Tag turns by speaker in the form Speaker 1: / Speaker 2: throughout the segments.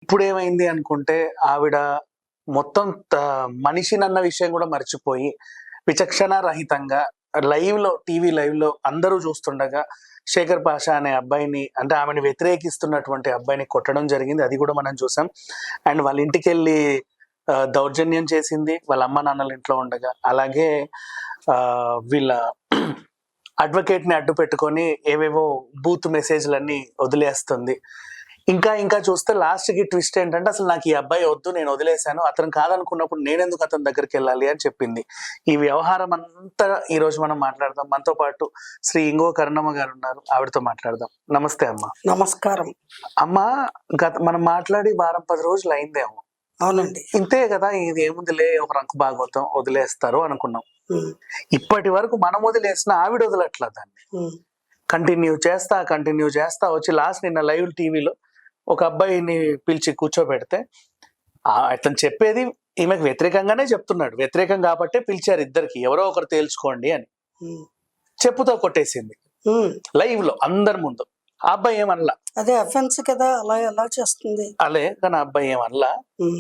Speaker 1: ఇప్పుడు ఏమైంది అనుకుంటే ఆవిడ మొత్తం మనిషినన్న విషయం కూడా మర్చిపోయి విచక్షణ రహితంగా టీవీ లైవ్ లో అందరూ చూస్తుండగా శేఖర్ పాషా అనే అబ్బాయిని, అంటే ఆమెను వ్యతిరేకిస్తున్నటువంటి అబ్బాయిని కొట్టడం జరిగింది. అది కూడా మనం చూసాం. అండ్ వాళ్ళ ఇంటికి వెళ్ళి దౌర్జన్యం చేసింది వాళ్ళ అమ్మ నాన్నల ఇంట్లో ఉండగా. అలాగే వీళ్ళ అడ్వకేట్ ని అడ్డు పెట్టుకొని ఏవేవో బూత్ మెసేజ్లన్నీ వదిలేస్తుంది. ఇంకా చూస్తే లాస్ట్ కి ట్విస్ట్ ఏంటంటే, అసలు నాకు ఈ అబ్బాయి వద్దు, నేను వదిలేశాను, అతను కాదనుకున్నప్పుడు నేనెందుకు అతని దగ్గరికి వెళ్ళాలి అని చెప్పింది. ఈ వ్యవహారం అంతా ఈ రోజు మనం మాట్లాడదాం. మనతో పాటు శ్రీ ఇంగో కరుణమ్మ గారు ఉన్నారు, ఆవిడతో మాట్లాడదాం. నమస్తే అమ్మ.
Speaker 2: నమస్కారం
Speaker 1: అమ్మ. మనం మాట్లాడి 10 రోజులు అయిందేమో.
Speaker 2: అవునండి.
Speaker 1: ఇంతే కదా, ఇది ఏముందిలే, ఒక రంకు భాగవతం వదిలేస్తారు అనుకున్నాం. ఇప్పటి వరకు మనం వదిలేసిన ఆవిడ వదలట్లా దాన్ని. కంటిన్యూ చేస్తా వచ్చి లాస్ట్ నిన్న లైవ్ టీవీలో ఒక అబ్బాయిని పిలిచి కూర్చోబెడితే అతను చెప్పేది ఈమెకు వ్యతిరేకంగానే చెప్తున్నాడు. వ్యతిరేకం కాబట్టే పిలిచారు ఇద్దరికి, ఎవరో ఒకరు తేల్చుకోండి అని. చెప్పుతో కొట్టేసింది లైవ్ లో అందరి ముందు. ఆ అబ్బాయి ఏమనలా.
Speaker 2: అదే అఫెన్స్ కదా, అలా ఎలా చేస్తుంది
Speaker 1: అలే కానీ ఆ అబ్బాయి ఏమనలా.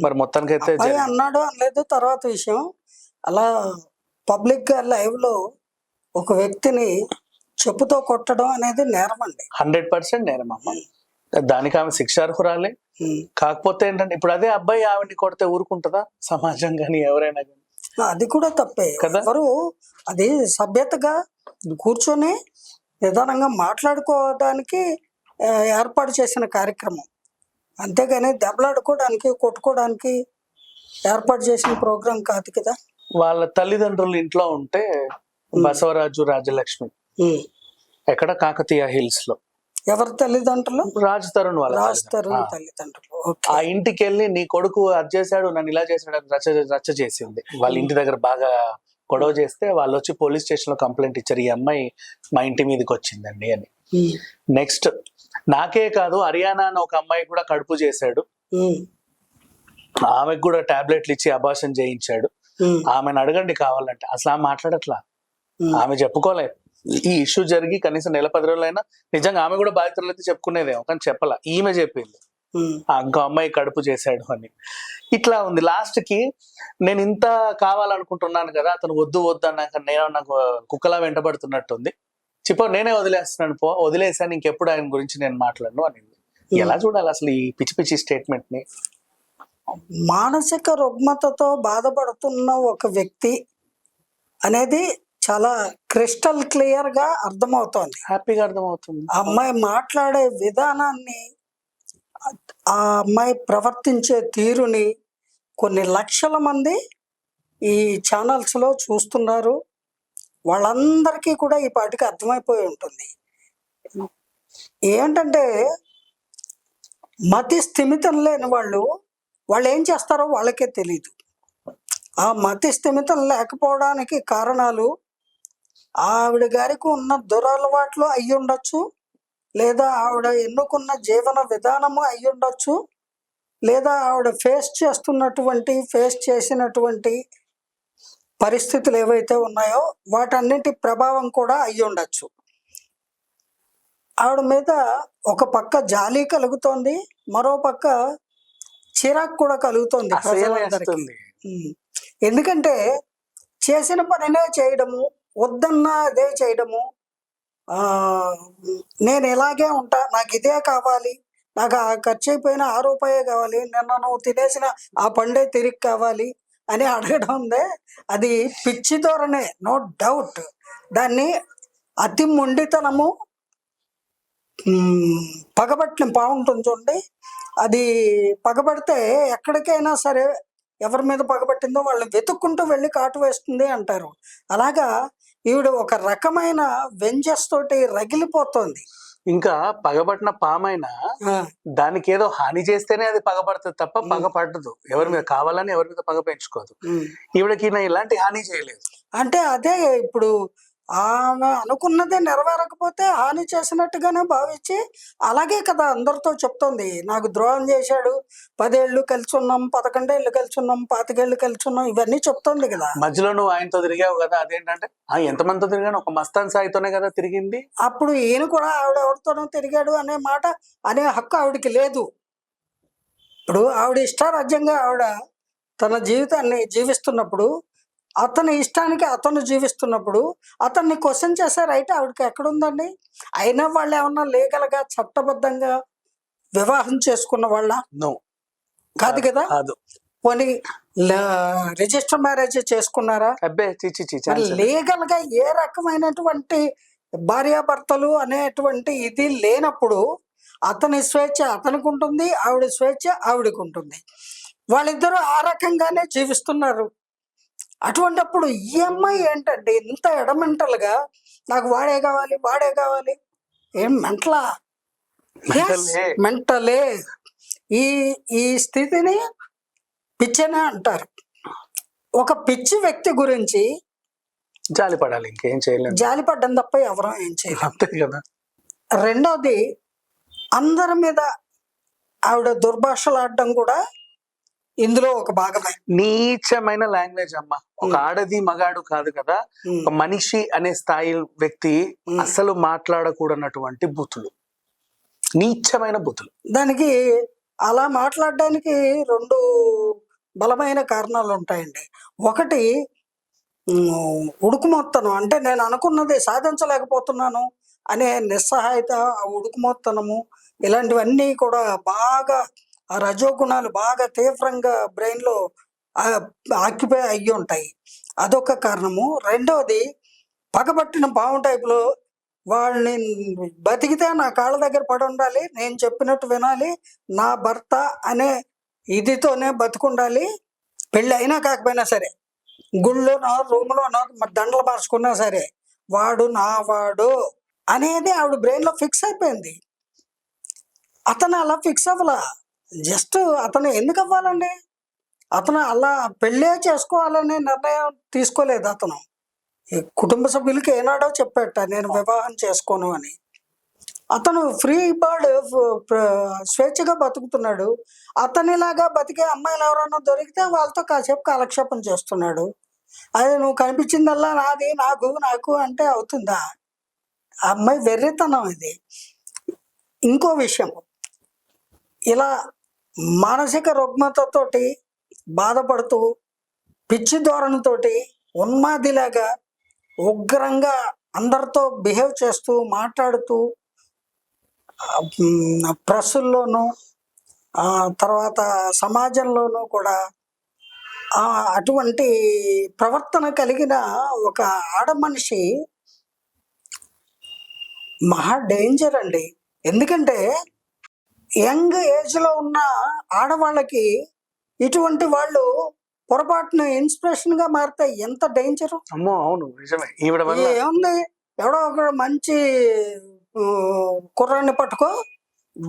Speaker 1: మరి మొత్తానికి అయితే
Speaker 2: అన్నాడు అనలేదు తర్వాత విషయం. అలా పబ్లిక్ గా లైవ్ లో ఒక వ్యక్తిని చెప్పుతో కొట్టడం అనేది నేరం అండి.
Speaker 1: 100% నేరం అమ్మ. దానికి ఆమె శిక్షార్హురాలే. కాకపోతే ఏంటంటే, ఇప్పుడు అదే అబ్బాయి ఆవిడని కొడితే ఊరుకుంటుందా సమాజం కానీ ఎవరైనా కానీ?
Speaker 2: అది కూడా తప్పే కదా. ఎవరు అది సభ్యతగా కూర్చొని నిదానంగా మాట్లాడుకోవడానికి ఏర్పాటు చేసిన కార్యక్రమం, అంతేగాని దెబ్బలాడుకోవడానికి కొట్టుకోవడానికి ఏర్పాటు చేసిన ప్రోగ్రాం కాదు కదా.
Speaker 1: వాళ్ళ తల్లిదండ్రులు ఇంట్లో ఉంటే బసవరాజు రాజలక్ష్మి ఎక్కడ కాకతీయ హిల్స్ లో.
Speaker 2: ఎవరి తల్లిదండ్రులు?
Speaker 1: రాజ్ తరుణ్ వాళ్ళ
Speaker 2: తల్లిదండ్రులు.
Speaker 1: ఆ ఇంటికి వెళ్ళి నీ కొడుకు అది చేశాడు, నన్ను ఇలా చేశాడు అని రచ్చ చేసింది. వాళ్ళ ఇంటి దగ్గర బాగా గొడవ చేస్తే వాళ్ళు వచ్చి పోలీస్ స్టేషన్ లో కంప్లైంట్ ఇచ్చారు, ఈ అమ్మాయి మా ఇంటి మీదకి వచ్చిందండి అని. నెక్స్ట్ నాకే కాదు, హర్యానా అని ఒక అమ్మాయి కూడా కడుపు చేశాడు, ఆమెకు కూడా టాబ్లెట్లు ఇచ్చి అబార్షన్ చేయించాడు. ఆమెను అడగండి కావాలంటే. అసలు ఆమె మాట్లాడట్లా, ఆమె చెప్పుకోలేదు. ఈ ఇష్యూ జరిగి కనీసం 10 రోజులైనా నిజంగా ఆమె కూడా బాధితులు అయితే చెప్పుకునేదేమో, కానీ చెప్పాల. ఈమె చెప్పింది ఇంకో అమ్మాయి కడుపు చేశాడు అని. ఇట్లా ఉంది. లాస్ట్ కి నేను ఇంత కావాలనుకుంటున్నాను కదా, అతను వద్దు అన్నాక నేను నాకు కుక్కలా వెంటబడుతున్నట్టుంది, నేనే వదిలేస్తున్నాను, వదిలేసాను, ఇంకెప్పుడు ఆయన గురించి నేను మాట్లాడను అనింది. ఎలా చూడాలి అసలు ఈ పిచ్చి స్టేట్మెంట్ ని?
Speaker 2: మానసిక రుగ్మతతో బాధపడుతున్న ఒక వ్యక్తి అనేది చాలా క్రిస్టల్ క్లియర్ గా అర్థమవుతోంది,
Speaker 1: హ్యాపీగా అర్థమవుతుంది.
Speaker 2: ఆ అమ్మాయి మాట్లాడే విధానాన్ని, ఆ అమ్మాయి ప్రవర్తించే తీరుని కొన్ని లక్షల మంది ఈ ఛానల్స్ లో చూస్తున్నారు. వాళ్ళందరికీ కూడా ఈ పాటికి అర్థమైపోయి ఉంటుంది. ఏంటంటే మతి స్థిమితం లేని వాళ్ళు ఏం చేస్తారో వాళ్ళకే తెలియదు. ఆ మతి స్థిమితం లేకపోవడానికి కారణాలు ఆవిడ గారికి ఉన్న దురలవాట్లు అయ్యి ఉండొచ్చు, లేదా ఆవిడ ఎన్నుకున్న జీవన విధానము అయ్యి ఉండొచ్చు, లేదా ఆవిడ ఫేస్ చేసినటువంటి పరిస్థితులు ఏవైతే ఉన్నాయో వాటన్నింటి ప్రభావం కూడా అయ్యి ఉండొచ్చు. ఆవిడ మీద ఒక పక్క జాలి కలుగుతోంది, మరో పక్క చిరాకు కూడా కలుగుతోంది ప్రజలందరికీ. ఎందుకంటే చేసిన పనినే చేయడము, వద్దన్నా అదే చేయడము, నేను ఇలాగే ఉంటా, నాకు ఇదే కావాలి, నాకు ఆ ఖర్చు అయిపోయిన ₹1 కావాలి, నిన్న నువ్వు తినేసిన ఆ పండే తిరిగి కావాలి అని అడగడం ఉందే, అది పిచ్చి ధోరణే, నో డౌట్. దాన్ని అతి మొండితనము, పగబట్టిన బాగుంటుంది చూడండి, అది పగబడితే ఎక్కడికైనా సరే ఎవరి మీద పగబట్టిందో వాళ్ళని వెతుక్కుంటూ వెళ్ళి కాటు వేస్తుంది అంటారు. అలాగా ఈవిడ ఒక రకమైన వెంజస్ తోటి రగిలిపోతుంది.
Speaker 1: ఇంకా పగబట్టిన పామైనా దానికి ఏదో హాని చేస్తేనే అది పగబడుతుంది తప్ప పగపడదు. ఎవరి మీద కావాలని ఎవరి మీద పగ పెంచుకోదు. ఈవిడకి ఇలాంటి హాని చేయలేదు.
Speaker 2: అంటే అదే ఇప్పుడు ఆమె అనుకున్నదే నెరవేరకపోతే హాని చేసినట్టుగానే భావించి, అలాగే కదా అందరితో చెప్తోంది, నాకు ద్రోహం చేశాడు, 10 ఏళ్ళు కలిసి ఉన్నాం, 11 ఏళ్ళు కలిసి ఉన్నాం, 25 ఏళ్ళు కలిసి ఉన్నాం, ఇవన్నీ చెప్తోంది కదా.
Speaker 1: మధ్యలో నువ్వు ఆయనతో తిరిగావు కదా, అదేంటంటే ఎంతమందితో తిరిగాను, ఒక మస్తాన్ సాయితోనే కదా తిరిగింది.
Speaker 2: అప్పుడు ఈయన కూడా ఆవిడ ఎవరితోనో తిరిగాడు అనే మాట అనే హక్కు ఆవిడకి లేదు. ఇప్పుడు ఆవిడ ఇష్టారాజ్యంగా ఆవిడ తన జీవితాన్ని జీవిస్తున్నప్పుడు, అతని ఇష్టానికి అతను జీవిస్తున్నప్పుడు, అతన్ని క్వశ్చన్ చేసే రైట్ ఆవిడకి ఎక్కడుందండి? అయినా వాళ్ళేమన్నా లీగల్‌గా, చట్టబద్ధంగా వివాహం చేసుకున్న వాళ్ళా?
Speaker 1: నో.
Speaker 2: కాదు కదా!
Speaker 1: కాదు.
Speaker 2: పోనీ లా రిజిస్టర్ మ్యారేజ్ చేసుకున్నారా?
Speaker 1: అబ్బే! ఛీ! ఛీ! ఛీ!
Speaker 2: మరి
Speaker 1: ఛాన్సే లేదు.
Speaker 2: లీగల్‌గా ఏ రకమైనటువంటి భార్యాభర్తలు అనేటువంటి ఇది లేనప్పుడు, అతని స్వేచ్ఛ అతనికుంటుంది, ఆవిడ స్వేచ్ఛ ఆవిడకుంటుంది. వాళ్ళిద్దరూ ఆ రకంగానే జీవిస్తున్నారు. అటువంటప్పుడు ఈ అమ్మాయి ఏంటండి ఇంత ఎడమెంటల్‌గా నాకు వాడే కావాలి, వాడే కావాలి. ఏం మెంటలా? యెస్,
Speaker 1: మెంటలే.
Speaker 2: మెంటలే. ఈ ఈ స్థితిని పిచ్చనే అంటారు. ఒక పిచ్చి వ్యక్తి గురించి
Speaker 1: జాలి పడాలి, ఇంకేం చేయలేం.
Speaker 2: జాలిపడ్డం తప్ప ఎవరం ఏం చేయలేం.
Speaker 1: అంతే కదా!
Speaker 2: రెండోది, అందరి మీద ఆవిడ దుర్భాషలాడడం కూడా ఇందులో ఒక భాగమే.
Speaker 1: నీచమైన లాంగ్వేజ్ అమ్మ. ఒక ఆడది మగాడు కాదు కదా,
Speaker 2: ఉమ్,
Speaker 1: ఒక మనిషి అనే స్థాయి వ్యక్తి అసలు మాట్లాడకూడనటువంటి బూతులు, నీచమైన బూతులు.
Speaker 2: దానికి అలా మాట్లాడడానికి 2 బలమైన కారణాలు ఉంటాయండి. ఒకటి, ఉడుకుమొత్తనం. అంటే నేను అనుకున్నది సాధించలేకపోతున్నాను అనే నిస్సహాయత, ఆ ఉడుకుమొత్తనము, ఇలాంటివన్నీ కూడా బాగా ఆ రజోగుణాలు బాగా తీవ్రంగా బ్రెయిన్‌లో ఆక్యుపై అయ్యి ఉంటాయి. అదొక కారణము. రెండోది, పగబట్టిన పాము టైప్‌లో వాళ్ళని బతికితే నా కాళ్ళ దగ్గర పడి ఉండాలి, నేను చెప్పినట్టు వినాలి, నా భర్త అనే ఇదితోనే బతికుండాలి, పెళ్ళి అయినా కాకపోయినా సరే, గుళ్ళోనో రూమ్‌లోనో దండలు మార్చుకున్నా సరే, వాడు నా వాడు అనేది ఆవిడ బ్రెయిన్‌లో ఫిక్స్ అయిపోయింది. అతను అలా ఫిక్స్ అవ్వలా. జస్ట్ అతను ఎందుకు అవ్వాలండి? అతను అలా పెళ్ళే చేసుకోవాలనే నిర్ణయం తీసుకోలేదు అతను. ఈ కుటుంబ సభ్యులకి ఏనాడో చెప్పాట నేను వివాహం చేసుకోను అని. అతను ఫ్రీ బర్డ్, స్వేచ్ఛగా బతుకుతున్నాడు. అతనిలాగా బతికే అమ్మాయిలు ఎవరైనా దొరికితే వాళ్ళతో కాసేపు కాలక్షేపం చేస్తున్నాడు. అదే నువ్వు కనిపించిందల్లా నాది, నాకు నాకు అంటే అవుతుందా? ఆ అమ్మాయి వెర్రితనం ఇది. ఇంకో విషయం, ఇలా మానసిక రుగ్మతతోటి బాధపడుతూ, పిచ్చి ధోరణితోటి, ఉన్మాదిలాగా ఉగ్రంగా అందరితో బిహేవ్ చేస్తూ, మాట్లాడుతూ, ప్రెస్సుల్లోనూ తర్వాత సమాజంలోనూ కూడా అటువంటి ప్రవర్తన కలిగిన ఒక ఆడమనిషి మహా డేంజర్ అండి. ఎందుకంటే యంగ్ ఏజ్‌లో ఉన్న ఆడవాళ్ళకి ఇటువంటి వాళ్ళు పొరపాటున ఇన్స్పిరేషన్‌గా మారితే ఎంత డేంజరు.
Speaker 1: అమ్మో! అవును, నిజమే. ఈవిడ వల్ల
Speaker 2: ఏముంది, ఎవడో ఒకడు మంచి కుర్రాడిని పట్టుకో,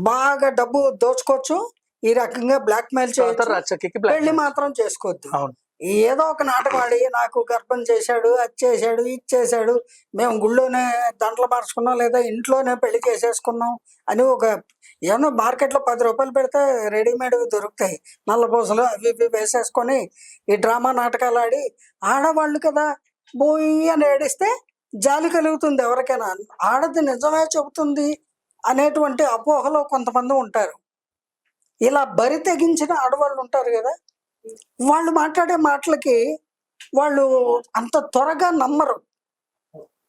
Speaker 2: బాగా డబ్బు దోచుకోవచ్చు, ఈ రకంగా బ్లాక్‌మెయిల్
Speaker 1: తర్వాత
Speaker 2: చేయొచ్చు,
Speaker 1: రచ్చకెక్కి
Speaker 2: పెళ్లి
Speaker 1: బ్లాక్.
Speaker 2: మాత్రం చేసుకోవద్దు.
Speaker 1: అవును.
Speaker 2: ఏదో ఒక నాటకం ఆడి నాకు గర్భం చేశాడు, అది చేశాడు, ఇది చేశాడు, మేము గుళ్ళోనే దండలు మార్చుకున్నాం, లేదా ఇంట్లోనే పెళ్లి చేసేసుకున్నాం అని ఒక ఏమన్నా మార్కెట్‌లో ₹10 పెడితే రెడీమేడ్‌వి దొరుకుతాయి. నల్లపూసలు అవి ఇవి వేసేసుకొని ఈ డ్రామా నాటకాలు ఆడి, ఆడవాళ్ళు కదా బోయి అని ఏడిస్తే జాలి కలుగుతుంది ఎవరికైనా. ఆడది నిజమే చెబుతుంది అనేటువంటి అపోహలో కొంతమంది ఉంటారు. ఇలా బరి తెగించిన ఆడవాళ్ళు ఉంటారు కదా, వాళ్ళు మాట్లాడే మాటలకి వాళ్ళు అంత త్వరగా నమ్మరు.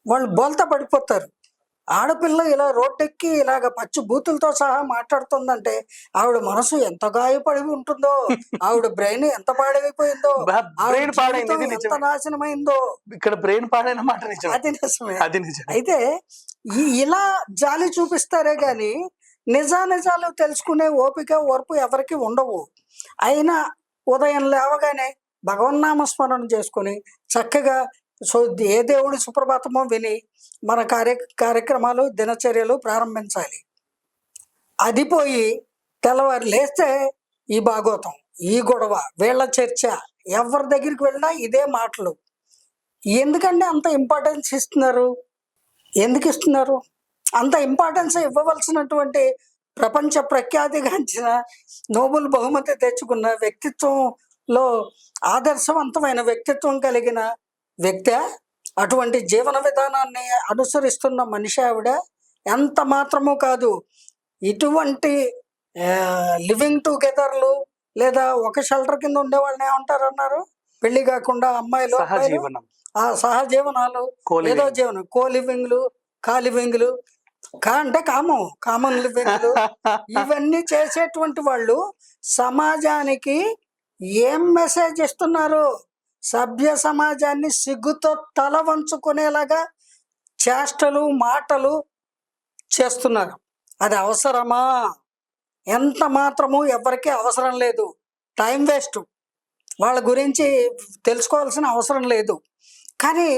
Speaker 2: వాళ్ళు బోల్తా పడిపోతారు. ఆడపిల్ల ఇలా రోడ్డెక్కి ఇలాగ పచ్చి బూతులతో సహా మాట్లాడుతుందంటే ఆవిడ మనసు ఎంత గాయపడి ఉంటుందో, ఆవిడ బ్రెయిన్ ఎంత పాడైపోయిందో, ఆవిడ
Speaker 1: బ్రెయిన్ పాడైంది,
Speaker 2: జీవితం
Speaker 1: ఇది
Speaker 2: ఎంత
Speaker 1: నిజమే.
Speaker 2: నాశనమైందో.
Speaker 1: ఇక్కడ బ్రెయిన్ పాడైన మాట నిజమే.
Speaker 2: అది నిజమే.
Speaker 1: అది నిజమే.
Speaker 2: అయితే ఇలా జాలి చూపిస్తారే గాని నిజానిజాలు తెలుసుకునే ఓపిక, ఓర్పు ఎవరికి ఉండవు. అయినా ఉదయం లేవగానే భగవన్నామస్మరణ చేసుకొని చక్కగా ఏ దేవుడి సుప్రభాతమో విని మన కార్యక్రమాలు, దినచర్యలు ప్రారంభించాలి. అది పోయి తెల్లవారు లేస్తే ఈ భాగవతం, ఈ గొడవ, వీళ్ళ చర్చ, ఎవరి దగ్గరికి వెళ్ళినా ఇదే మాటలు. ఎందుకండి అంత ఇంపార్టెన్స్ ఇస్తున్నారు? ఎందుకు ఇస్తున్నారు? అంత ఇంపార్టెన్స్ ఇవ్వవలసినటువంటి ప్రపంచ ప్రఖ్యాతిగాంచిన నోబెల్ బహుమతి తెచ్చుకున్న వ్యక్తిత్వంలో ఆదర్శవంతమైన వ్యక్తిత్వం కలిగిన వ్యక్తి, అటువంటి జీవన విధానాన్ని అనుసరిస్తున్న మనిషి ఆవిడ. ఎంత మాత్రమూ కాదు, ఇటువంటి లివింగ్ టుగెదర్లు లేదా ఒక షెల్టర్ కింద ఉండే వాళ్ళని ఏమంటారు అన్నారు? పెళ్లి కాకుండా అమ్మాయిలు అబ్బాయిలు
Speaker 1: సహజీవనం,
Speaker 2: ఆ సహజీవనాలు, ఏదో
Speaker 1: co-living.
Speaker 2: జీవనం, కో లివింగ్లు, కా లివింగ్లు, కా అంటే కామన్ లివింగ్లు, ఇవన్నీ చేసేటువంటి వాళ్ళు సమాజానికి ఏం మెసేజ్ ఇస్తున్నారు? సభ్య సమాజాన్ని సిగ్గుతో తల వంచుకునేలాగా చేష్టలు మాటలు చేస్తున్నారు. అది అవసరమా? ఎంత మాత్రము ఎవరికి అవసరం లేదు. Time waste. వాళ్ళ గురించి తెలుసుకోవాల్సిన అవసరం లేదు. కానీ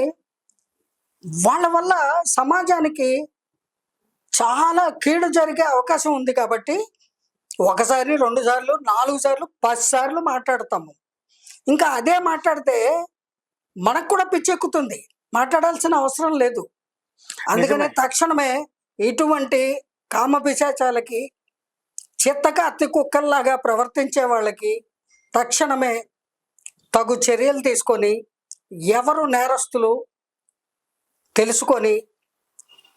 Speaker 2: వాళ్ళ వల్ల సమాజానికి చాలా కీడు జరిగే అవకాశం ఉంది కాబట్టి ఒకసారి, 2 సార్లు, 4 సార్లు, 10 సార్లు మాట్లాడతాము. ఇంకా అదే మాట్లాడితే మనకు కూడా పిచ్చెక్కుతుంది. మాట్లాడాల్సిన అవసరం లేదు. అందుకనే
Speaker 1: నిజమే.
Speaker 2: తక్షణమే ఇటువంటి కామ పిశాచాలకి, చిత్తక అత్తి కుక్కల్లాగా ప్రవర్తించే వాళ్ళకి తక్షణమే తగు చర్యలు తీసుకొని ఎవరు నేరస్తులు తెలుసుకొని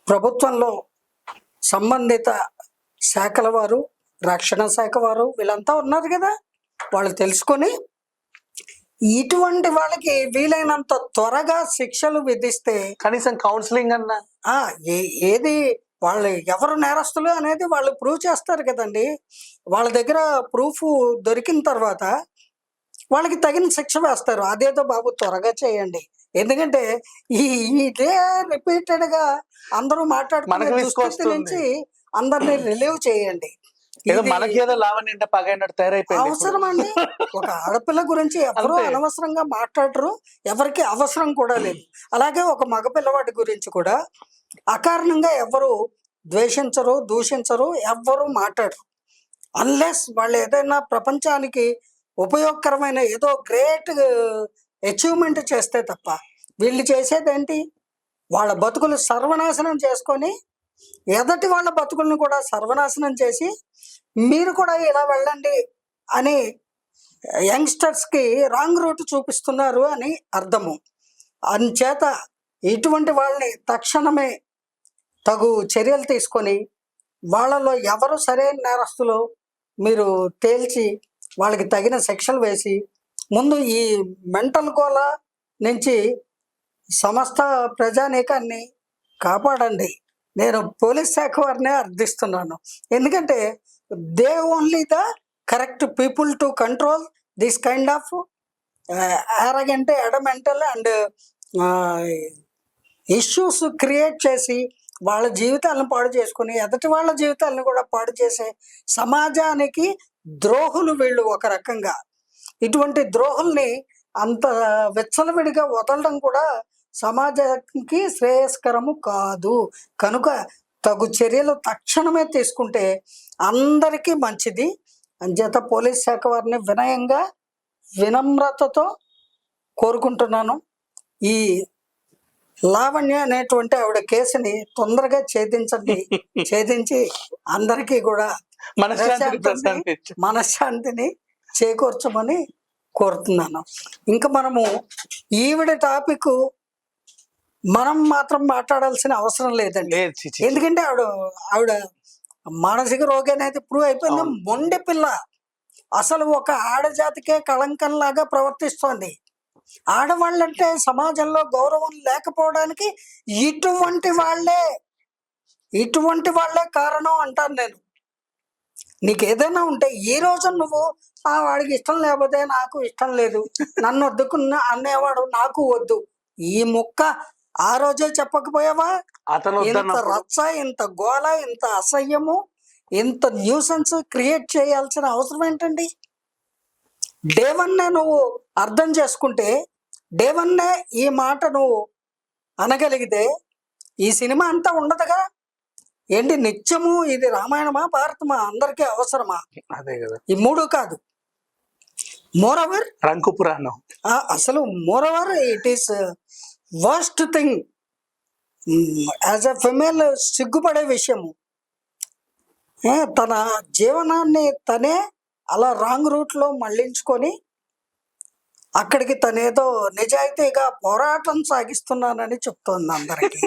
Speaker 2: ప్రభుత్వంలో సంబంధిత శాఖల వారు, రక్షణ శాఖ వారు వీళ్ళంతా ఉన్నారు కదా, వాళ్ళు తెలుసుకొని ఇటువంటి వాళ్ళకి వీలైనంత త్వరగా శిక్షలు విధిస్తే
Speaker 1: కనీసం కౌన్సిలింగ్ అన్న
Speaker 2: ఆ ఏది వాళ్ళు ఎవరు నేరస్తులు అనేది వాళ్ళు ప్రూవ్ చేస్తారు కదండి. వాళ్ళ దగ్గర ప్రూఫ్ దొరికిన తర్వాత వాళ్ళకి తగిన శిక్ష వేస్తారు. అదేదో బాబు త్వరగా చేయండి. ఎందుకంటే ఈ ఇదే రిపీటెడ్ గా అందరూ మాట్లాడుకునే
Speaker 1: మనకు
Speaker 2: దుస్థితి
Speaker 1: విసుకొస్తుంది.
Speaker 2: నుంచి అందరినీ రిలీవ్ చేయండి.
Speaker 1: ఏదో
Speaker 2: ఇది
Speaker 1: మనకేదో లావణ్యంటే పగైనట్టు తయారైపోయింది ఇప్పుడు.
Speaker 2: అవసరం అండి. ఒక ఆడపిల్ల గురించి ఎవరు
Speaker 1: అంతే.
Speaker 2: అనవసరంగా మాట్లాడరు. ఎవరికి అవసరం కూడా లేదు. అలాగే ఒక మగపిల్లవాడి గురించి కూడా అకారణంగా ఎవరు ద్వేషించరు, దూషించరు, ఎవ్వరు మాట్లాడరు. అన్లెస్ వాళ్ళు ఏదైనా ప్రపంచానికి ఉపయోగకరమైన ఏదో గ్రేట్ అచీవ్మెంట్ చేస్తే తప్ప వీళ్ళు చేసేదేంటి? వాళ్ళ బతుకులు సర్వనాశనం చేసుకొని ఎదటి వాళ్ళ బతుకులను కూడా సర్వనాశనం చేసి మీరు కూడా ఇలా వెళ్ళండి అని యంగ్స్టర్స్కి రాంగ్ రూట్ చూపిస్తున్నారు అని అర్థము. అందుచేత ఇటువంటి వాళ్ళని తక్షణమే తగు చర్యలు తీసుకొని వాళ్ళలో ఎవరు సరైన నేరస్తులో మీరు తేల్చి వాళ్ళకి తగిన శిక్షలు వేసి ముందు ఈ మెంటల్ గోల నుంచి సమస్త ప్రజానీకాన్ని కాపాడండి. నేను పోలీస్ శాఖ వారినే అర్థిస్తున్నాను. ఎందుకంటే they only the correct people to control this kind of arrogant, adamant and issues create చేసి వాళ్ళ జీవితాలను పాడు చేసుకుని ఎదటి వాళ్ళ జీవితాలను కూడా పాడు చేసే సమాజానికి ద్రోహులు వీళ్ళు ఒక రకంగా. ఇటువంటి ద్రోహుల్ని అంత విచ్చలవిడిగా వదలడం కూడా సమాజానికి శ్రేయస్కరము కాదు. కనుక తగు చర్యలు తక్షణమే తీసుకుంటే అందరికీ మంచిది. అంచేత పోలీస్ శాఖ వారిని వినయంగా, వినమ్రతతో కోరుకుంటున్నాను. ఈ లావణ్య అనేటువంటి ఆవిడ కేసుని తొందరగా ఛేదించి అందరికీ కూడా మనశ్శాంతిని చేకూర్చమని కోరుతున్నాను. ఇంకా మనము ఈవిడ టాపిక్ మనం మాత్రం మాట్లాడాల్సిన అవసరం లేదండి.
Speaker 1: లేదు, చి, చి, చి.
Speaker 2: ఎందుకంటే ఆవిడ మానసిక రోగి అనేది ప్రూవ్ అయిపోయింది.
Speaker 1: అవును.
Speaker 2: మొండి పిల్ల. అసలు ఒక ఆడజాతికే కళంకంలాగా ప్రవర్తిస్తోంది. ఆడవాళ్ళంటే సమాజంలో గౌరవం లేకపోవడానికి ఇటువంటి వాళ్ళే కారణం అంటాను నేను. నీకు ఏదైనా ఉంటే ఈ రోజు నువ్వు వాడికి ఇష్టం లేకపోతే నాకు ఇష్టం లేదు, నన్ను వద్దుకున్న అనేవాడు నాకు వద్దు, ఈ ముక్క ఆ రోజే చెప్పకపోయావా?
Speaker 1: అతను
Speaker 2: ఇంత
Speaker 1: వద్దన్నప్పుడు
Speaker 2: రచ్చ, ఇంత గోల, ఇంత అసహ్యము, ఇంత న్యూసెన్స్ క్రియేట్ చేయాల్సిన అవసరం ఏంటండి? డే వన్నే నువ్వు అర్థం చేసుకుంటే, డే వన్నే ఈ మాట నువ్వు అనగలిగితే ఈ సినిమా అంతా ఉండదుగా. ఏంటి నిత్యము ఇది రామాయణమా భారతమా అందరికీ అవసరమా?
Speaker 1: అదే కదా,
Speaker 2: ఈ మూడు కాదు. మోరవర్
Speaker 1: రంకు పురాణం.
Speaker 2: అసలు moreover it is worst thing as a female. సిగ్గుపడే విషయము. తన జీవనాన్ని తనే అలా రాంగ్ రూట్లో మళ్ళించుకొని అక్కడికి తనేదో నిజాయితీగా పోరాటం సాగిస్తున్నానని చెప్తోంది అందరికీ.